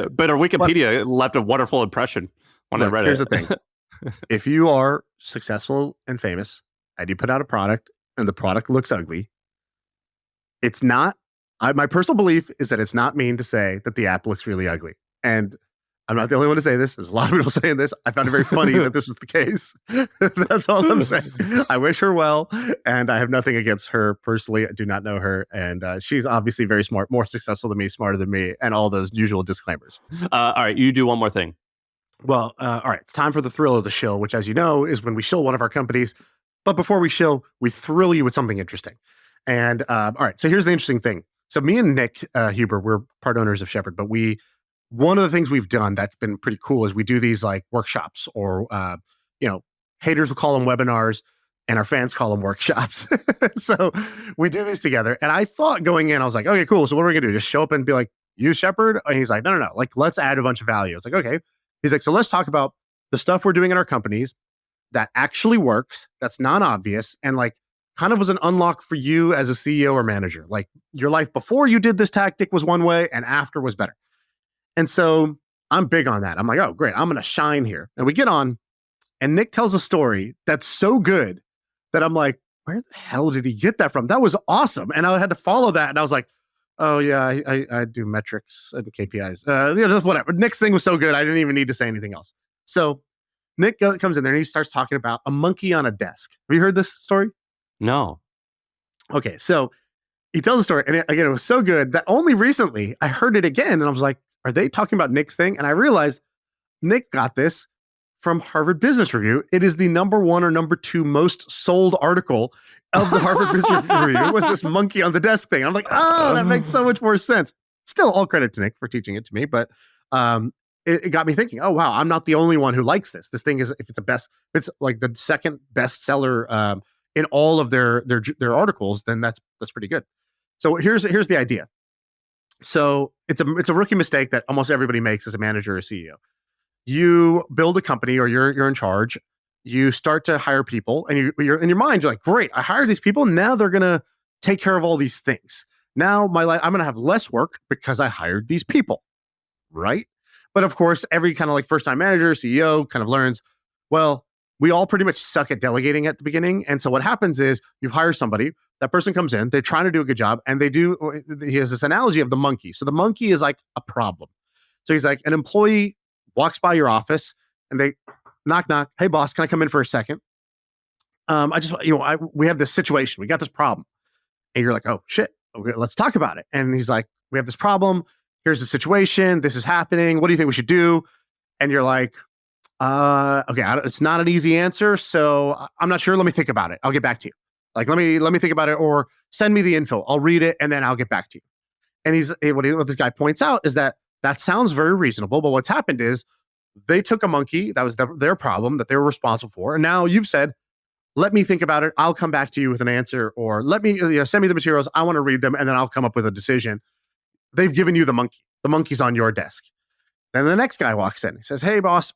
But her Wikipedia left a wonderful impression when I read here's it. Here's the thing. If you are successful and famous, and you put out a product, and the product looks ugly, it's not. My personal belief is that it's not mean to say that the app looks really ugly. And I'm not the only one to say this. There's a lot of people saying this. I found it very funny that this was the case. That's all I'm saying. I wish her well, and I have nothing against her personally. I do not know her. And she's obviously very smart, more successful than me, smarter than me, and all those usual disclaimers. All right, you do one more thing. Well, all right. It's time for the thrill of the shill, which, as you know, is when we shill one of our companies. But before we shill, we thrill you with something interesting. And all right, so here's the interesting thing. So me and Nick Huber, we're part owners of Shepherd, but one of the things we've done that's been pretty cool is we do these like workshops, or haters will call them webinars and our fans call them workshops. So we do these together. And I thought going in, I was like, okay, cool. So what are we gonna do? Just show up and be like, use Shepherd? And he's like, no. Like, let's add a bunch of value. It's like, okay. He's like, so let's talk about the stuff we're doing in our companies that actually works, that's non-obvious, and like kind of was an unlock for you as a CEO or manager. Like, your life before you did this tactic was one way and after was better. And so I'm big on that. I'm like, oh, great. I'm going to shine here. And we get on, and Nick tells a story that's so good that I'm like, where the hell did he get that from? That was awesome. And I had to follow that. And I was like, oh yeah, I do metrics and KPIs. Just whatever. Nick's thing was so good, I didn't even need to say anything else. So Nick comes in there and he starts talking about a monkey on a desk. Have you heard this story? No. Okay, so he tells the story, and again, it was so good that only recently I heard it again, and I was like, are they talking about Nick's thing? And I realized Nick got this from Harvard Business Review. It is the #1 or #2 most sold article of the Harvard Business Review. It was this monkey on the desk thing. I'm like, oh, that makes so much more sense. Still, all credit to Nick for teaching it to me, but it got me thinking, oh, wow, I'm not the only one who likes this. This thing is, if it's like the second bestseller in all of their articles, then that's pretty good. So here's the idea. So it's a rookie mistake that almost everybody makes as a manager or CEO. You build a company, or you're in charge. You start to hire people, and you're in your mind, you're like, great, I hired these people. Now they're gonna take care of all these things. Now my life, I'm gonna have less work because I hired these people, right? But of course, every kind of like first time manager, CEO kind of learns, well, we all pretty much suck at delegating at the beginning. And so what happens is you hire somebody, that person comes in, they're trying to do a good job, and he has this analogy of the monkey. So the monkey is like a problem. So he's like, an employee walks by your office and they knock, hey boss, can I come in for a second? We have this situation, we got this problem. And you're like, oh shit, okay, let's talk about it. And he's like, we have this problem. Here's the situation. This is happening. What do you think we should do? and you're like, okay, it's not an easy answer, so I'm not sure. Let me think about it. I'll get back to you. Like, let me think about it, or send me the info. I'll read it, and then I'll get back to you. And what this guy points out is that sounds very reasonable, but what's happened is they took a monkey that was their problem that they were responsible for, and now you've said, let me think about it. I'll come back to you with an answer, or let me send me the materials. I want to read them, and then I'll come up with a decision. They've given you the monkey. The monkey's on your desk. Then the next guy walks in. He says, hey, boss,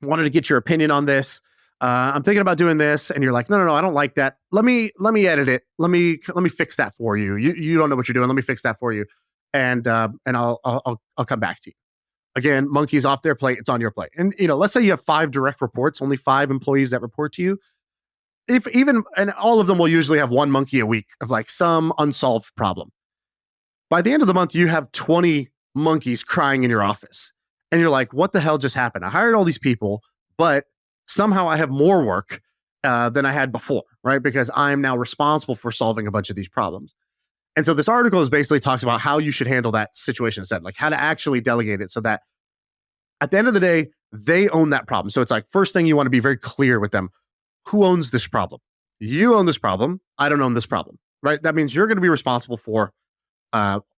wanted to get your opinion on this. I'm thinking about doing this. And you're like, no, I don't like that. Let me edit it. Let me fix that for you. You don't know what you're doing. Let me fix that for you. And I'll come back to you. Again, monkey's off their plate. It's on your plate. And, let's say you have 5 direct reports, only 5 employees that report to you. And all of them will usually have 1 monkey a week of like some unsolved problem. By the end of the month, you have 20 monkeys crying in your office. And you're like, what the hell just happened? I hired all these people, but somehow I have more work than I had before, right? Because I'm now responsible for solving a bunch of these problems. And so this article is basically talks about how you should handle that situation instead, like how to actually delegate it so that at the end of the day, they own that problem. So it's like, first thing, you want to be very clear with them. Who owns this problem? You own this problem. I don't own this problem, right? That means you're going to be responsible for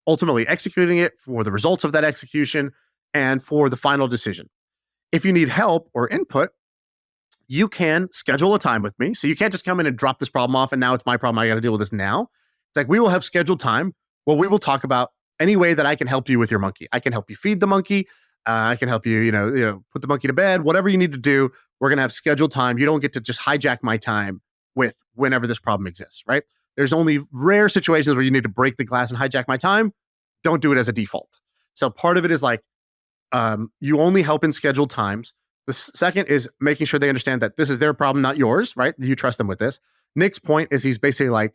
ultimately executing it, for the results of that execution, and for the final decision. If you need help or input, you can schedule a time with me. So you can't just come in and drop this problem off and now it's my problem. I got to deal with this now. It's like we will have scheduled time where we will talk about any way that I can help you with your monkey. I can help you feed the monkey. I can help you, put the monkey to bed, whatever you need to do. We're going to have scheduled time. You don't get to just hijack my time with whenever this problem exists, right? There's only rare situations where you need to break the glass and hijack my time. Don't do it as a default. So part of it is like, you only help in scheduled times. The second is making sure they understand that this is their problem, not yours, right? You trust them with this. Nick's point is he's basically like,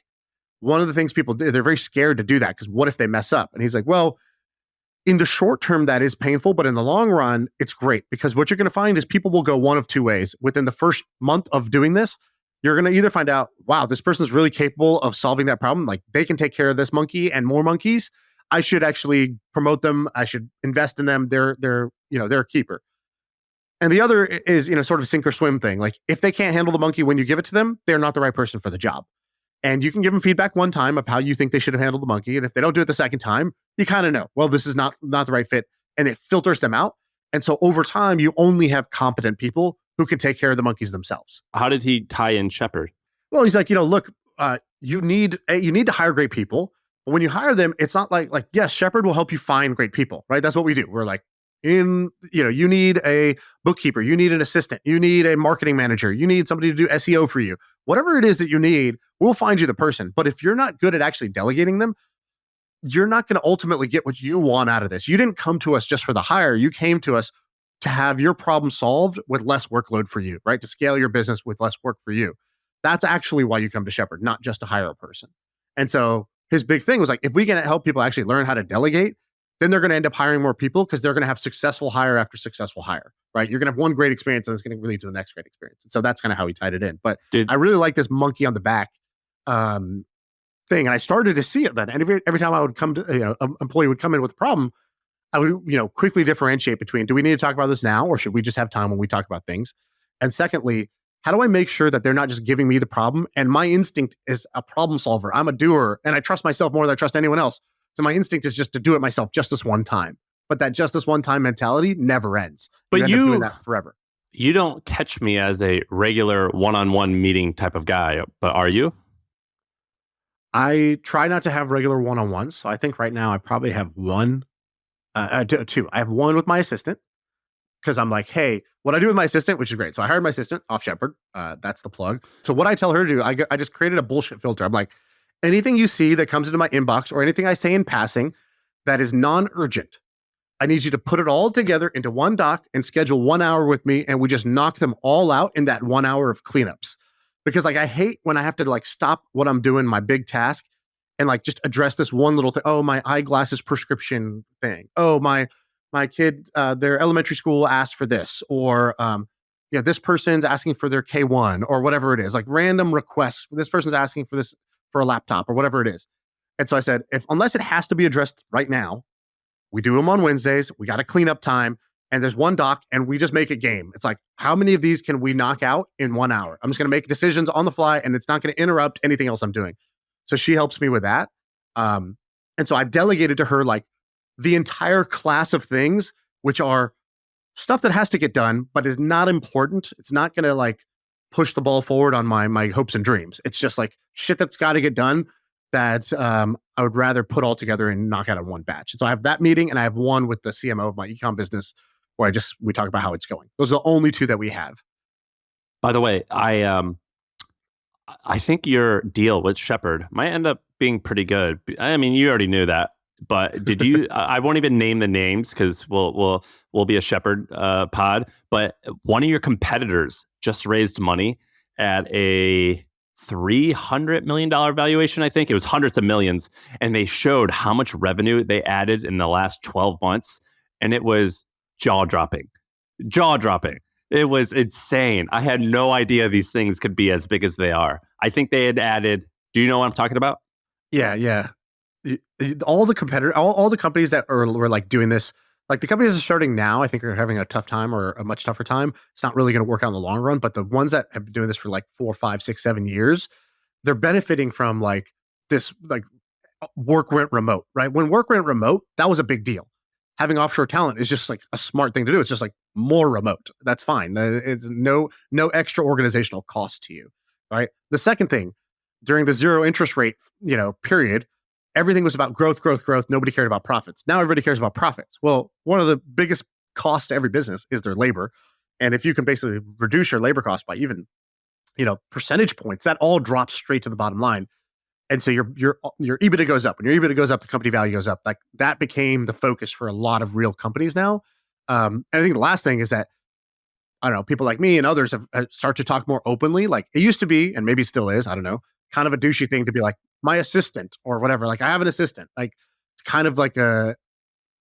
one of the things people do, they're very scared to do that because what if they mess up? And he's like, well, in the short term, that is painful, but in the long run, it's great because what you're going to find is people will go one of 2 ways. Within the first month of doing this, you're going to either find out, wow, this person's really capable of solving that problem. Like they can take care of this monkey and more monkeys. I should actually promote them. I should invest in them. They're a keeper. And the other is, sort of sink or swim thing. Like if they can't handle the monkey when you give it to them, they're not the right person for the job. And you can give them feedback one time of how you think they should have handled the monkey. And if they don't do it the second time, you kind of know, well, this is not the right fit. And it filters them out. And so over time, you only have competent people who can take care of the monkeys themselves. How did he tie in Shepard? Well, he's like, look, you need to hire great people. But when you hire them, it's not like, yes, Shepard will help you find great people, right? That's what we do. We're like, you need a bookkeeper, you need an assistant, you need a marketing manager, you need somebody to do SEO for you. Whatever it is that you need, we'll find you the person. But if you're not good at actually delegating them, you're not going to ultimately get what you want out of this. You didn't come to us just for the hire. You came to us to have your problem solved with less workload for you, right? To scale your business with less work for you. That's actually why you come to Shepard, not just to hire a person. And so his big thing was like, if we can help people actually learn how to delegate, then they're going to end up hiring more people because they're going to have successful hire after successful hire, right? You're going to have one great experience and it's going to lead to the next great experience. And so that's kind of how he tied it in. But I really like this monkey on the back thing. And I started to see it then. And every time I would come to, an employee would come in with a problem, I would, quickly differentiate between, do we need to talk about this now or should we just have time when we talk about things? And secondly, how do I make sure that they're not just giving me the problem? And my instinct is a problem solver. I'm a doer and I trust myself more than I trust anyone else. So my instinct is just to do it myself just this one time. But that just this one time mentality never ends. But you end up doing that forever. You don't catch me as a regular one-on-one meeting type of guy, but are you? I try not to have regular one-on-ones. So I think right now I probably have one, two. I have one with my assistant because I'm like, hey, what I do with my assistant, which is great. So I hired my assistant off Shepard. That's the plug. So what I tell her to do, I just created a bullshit filter. I'm like, anything you see that comes into my inbox or anything I say in passing that is non-urgent, I need you to put it all together into one doc and schedule 1 hour with me. And we just knock them all out in that 1 hour of cleanups. Because I hate when I have to stop what I'm doing, my big task, and just address this one little thing. Oh, my eyeglasses prescription thing. Oh, my kid, their elementary school asked for this. Or, this person's asking for their K1 or whatever it is. Random requests. This person's asking for this for a laptop or whatever it is. And so I said, unless it has to be addressed right now, we do them on Wednesdays. We got a cleanup time. and there's one doc, and we just make a game. It's like, how many of these can we knock out in 1 hour? I'm just going to make decisions on the fly, and it's not going to interrupt anything else I'm doing. So she helps me with that. And so I've delegated to her like the entire class of things, which are stuff that has to get done, but is not important. It's not going to like push the ball forward on my hopes and dreams. It's just like shit that's got to get done that I would rather put all together and knock out in one batch. So I have that meeting, and I have one with the CMO of my ecom business where we talk about how it's going. Those are the only two that we have. By the way, I think your deal with Shepherd might end up being pretty good. I mean, you already knew that, but did you? I won't even name the names because we'll be a Shepherd pod. But one of your competitors just raised money at a $300 million valuation. I think it was hundreds of millions, and they showed how much revenue they added in the last 12 months, and it was jaw-dropping. It was insane. I had no idea these things could be as big as they are. I think they had added. Do you know what I'm talking about? Yeah. All the competitors, all the companies that were like doing this, like the companies that are starting now, I think are having a tough time or a much tougher time. It's not really going to work out in the long run. But the ones that have been doing this for like 4, 5, 6, 7 years, they're benefiting from like this, like work went remote, right? When work went remote, that was a big deal. Having offshore talent is just like a smart thing to do. It's just like more remote. That's fine. It's no extra organizational cost to you, right? The second thing, during the zero interest rate, period, everything was about growth. Nobody cared about profits. Now everybody cares about profits. Well, one of the biggest costs to every business is their labor. And if you can basically reduce your labor cost by even, percentage points, that all drops straight to the bottom line. And so your EBITDA goes up. When your EBITDA goes up, the company value goes up. Like that became the focus for a lot of real companies now. And I think the last thing is that, I don't know, people like me and others have start to talk more openly. Like it used to be, and maybe still is, I don't know, kind of a douchey thing to be like, my assistant or whatever. Like I have an assistant. Like it's kind of like a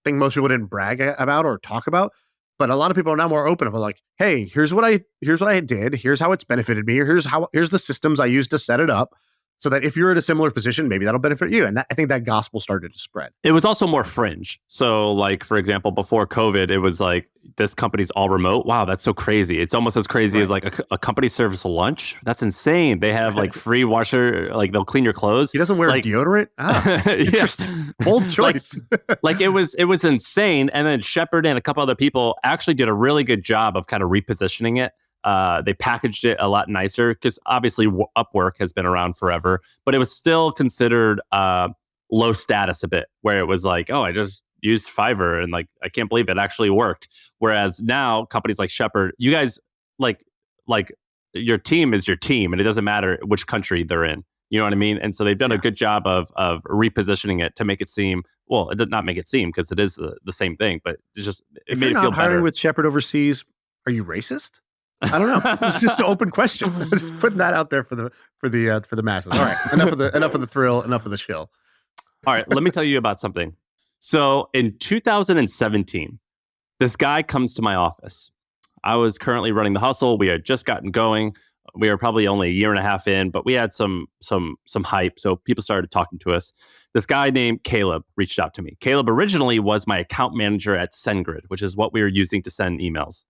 thing most people didn't brag about or talk about. But a lot of people are now more open about like, hey, here's what I did. Here's how it's benefited me. Here's the systems I used to set it up. So that if you're in a similar position, maybe that'll benefit you. And I think that gospel started to spread. It was also more fringe. So like, for example, before COVID, it was like, this company's all remote. Wow, that's so crazy. It's almost as crazy as like a company serves lunch. That's insane. They have like free washer, like they'll clean your clothes. He doesn't wear deodorant? Interesting. Bold choice. like it was insane. And then Shepherd and a couple other people actually did a really good job of kind of repositioning it. They packaged it a lot nicer because obviously Upwork has been around forever, but it was still considered low status a bit, where it was like, oh, I just used Fiverr and like I can't believe it actually worked. Whereas now companies like Shepherd, you guys like your team is your team, and it doesn't matter which country they're in. You know what I mean? And so they've done a good job of repositioning it to make it seem, well, it did not make it seem because it is the same thing, but it's just it made it feel better. Hiring with Shepherd overseas, are you racist? I don't know. It's just an open question. Just putting that out there for the masses. All right, enough of the thrill, enough of the chill. All right, let me tell you about something. So in 2017, this guy comes to my office. I was currently running the hustle. We had just gotten going. We were probably only a year and a half in, but we had some hype. So people started talking to us. This guy named Caleb reached out to me. Caleb originally was my account manager at SendGrid, which is what we were using to send emails.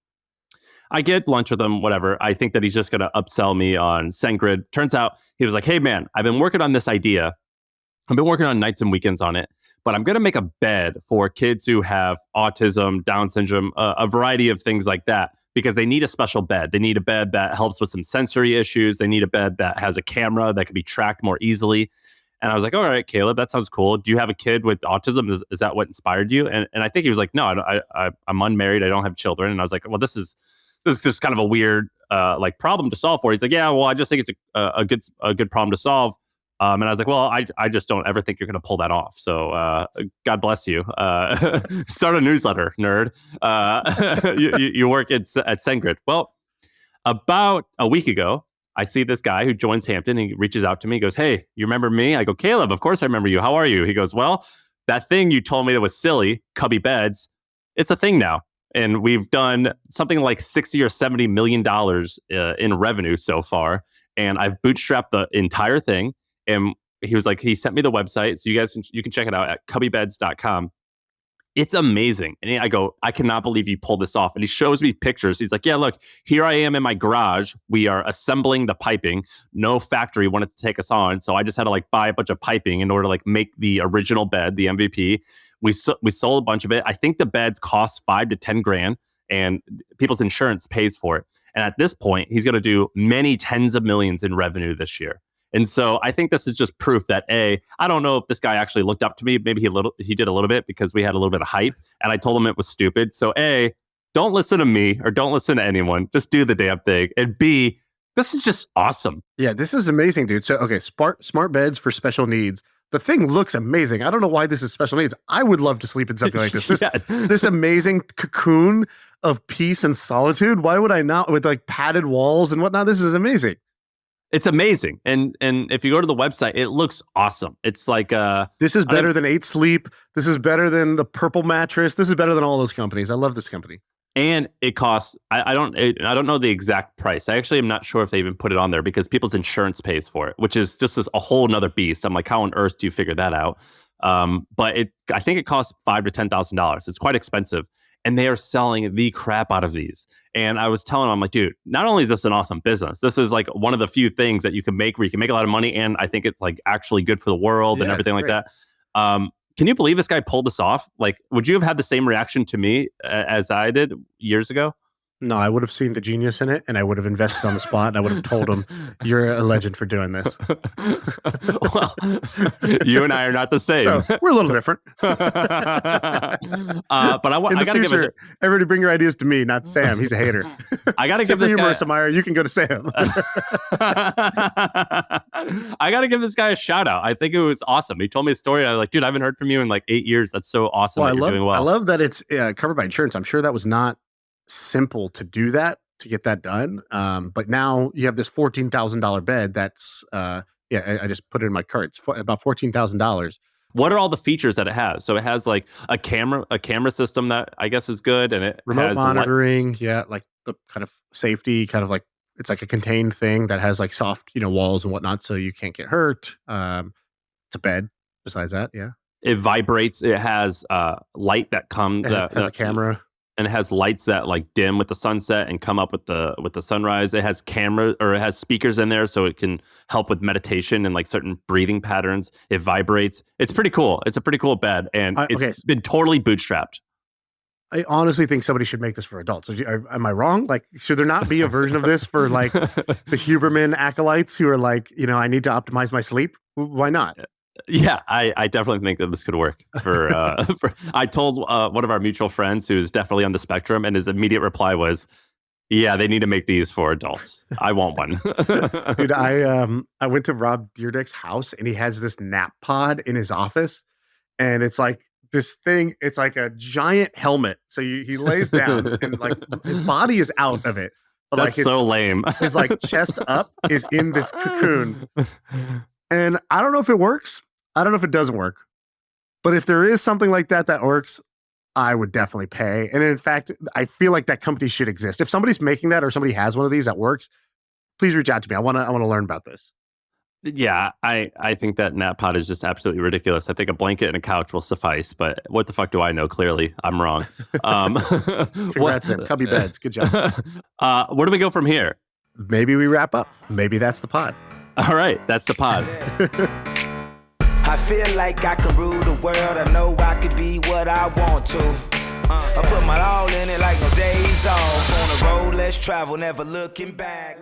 I get lunch with him, whatever. I think that he's just going to upsell me on SendGrid. Turns out he was like, hey, man, I've been working on this idea. I've been working on nights and weekends on it, but I'm going to make a bed for kids who have autism, Down syndrome, a variety of things like that, because they need a special bed. They need a bed that helps with some sensory issues. They need a bed that has a camera that can be tracked more easily. And I was like, all right, Caleb, that sounds cool. Do you have a kid with autism? Is that what inspired you? And I think he was like, no, I'm unmarried. I don't have children. And I was like, well, this is just kind of a weird problem to solve for. He's like, yeah, well, I just think it's a good problem to solve. And I was like, well, I just don't ever think you're going to pull that off. So God bless you. Start a newsletter, nerd. You work at SendGrid. Well, about a week ago, I see this guy who joins Hampton. He reaches out to me. He goes, hey, you remember me? I go, Caleb, of course I remember you. How are you? He goes, well, that thing you told me that was silly, Cubby Beds, it's a thing now. And we've done something like $60 or $70 million in revenue so far. And I've bootstrapped the entire thing. And he was like, he sent me the website. So you can check it out at cubbybeds.com. it's amazing. And I go, I cannot believe you pulled this off. And he shows me pictures. He's like, yeah, look, here I am in my garage. We are assembling the piping. No factory wanted to take us on. So I just had to like buy a bunch of piping in order to like make the original bed, the MVP. We sold a bunch of it. I think the beds cost $5 to $10 grand and people's insurance pays for it. And at this point, he's going to do many tens of millions in revenue this year. And so I think this is just proof that I don't know if this guy actually looked up to me. Maybe he did a little bit because we had a little bit of hype and I told him it was stupid. So don't listen to me or don't listen to anyone. Just do the damn thing. And B, this is just awesome. Yeah, this is amazing, dude. So, okay, smart beds for special needs. The thing looks amazing. I don't know why this is special needs. I would love to sleep in something like this. This amazing cocoon of peace and solitude. Why would I not, with like padded walls and whatnot? This is amazing. It's amazing. And if you go to the website, it looks awesome. It's like this is better than 8 Sleep. This is better than the Purple Mattress. This is better than all those companies. I love this company. And it costs, I don't know the exact price. I actually am not sure if they even put it on there because people's insurance pays for it, which is just a whole nother beast. I'm like, how on earth do you figure that out? But I think it costs $5,000 to $10,000. It's quite expensive. And they are selling the crap out of these. And I was telling them, I'm like, dude, not only is this an awesome business, this is like one of the few things that you can make where you can make a lot of money. And I think it's like actually good for the world and everything like that. Can you believe this guy pulled this off? Like, would you have had the same reaction to me as I did years ago? No, I would have seen the genius in it and I would have invested on the spot and I would have told him, you're a legend for doing this. Well, you and I are not the same. So we're a little different. But I got to give it. Everybody bring your ideas to me, not Sam. He's a hater. I got to give this guy. Marissa Mayer, you can go to Sam. I got to give this guy a shout out. I think it was awesome. He told me a story. I was like, dude, I haven't heard from you in like 8 years. That's so awesome. Well, you're doing well. I love that it's covered by insurance. I'm sure that was not simple to do that, to get that done. But now you have this $14,000 bed that's I just put it in my cart. It's about $14,000. What are all the features that it has? So it has like a camera system that I guess is good, and it remote has monitoring, like the kind of safety, kind of like it's like a contained thing that has like soft, walls and whatnot, so you can't get hurt. It's a bed. Besides that, it vibrates. It has light that comes. It has a camera. And it has lights that like dim with the sunset and come up with the sunrise. It has it has speakers in there so it can help with meditation and like certain breathing patterns. It vibrates. It's pretty cool. It's a pretty cool bed, and it's been totally bootstrapped. I honestly think somebody should make this for adults. Am I wrong? Like, should there not be a version of this for like the Huberman acolytes who are like, I need to optimize my sleep? Why not? Yeah, I definitely think that this could work for I told one of our mutual friends who's definitely on the spectrum, and his immediate reply was, yeah, they need to make these for adults. I want one. Dude, I went to Rob Dyrdek's house and he has this nap pod in his office, and it's like this thing, it's like a giant helmet. So he lays down and like his body is out of it. But that's like so lame. His like chest up is in this cocoon. And I don't know if it works. I don't know if it doesn't work, but if there is something like that works, I would definitely pay. And in fact, I feel like that company should exist. If somebody's making that or somebody has one of these that works, please reach out to me. I want to learn about this. Yeah, I think that nap pod is just absolutely ridiculous. I think a blanket and a couch will suffice, but what the fuck do I know? Clearly, I'm wrong. Congrats, Tim. Cubby beds. Good job. Where do we go from here? Maybe we wrap up. Maybe that's the pod. All right, that's the pod. I feel like I can rule the world. I know I could be what I want to. I put my all in it like no days off. On the road, let's travel, never looking back.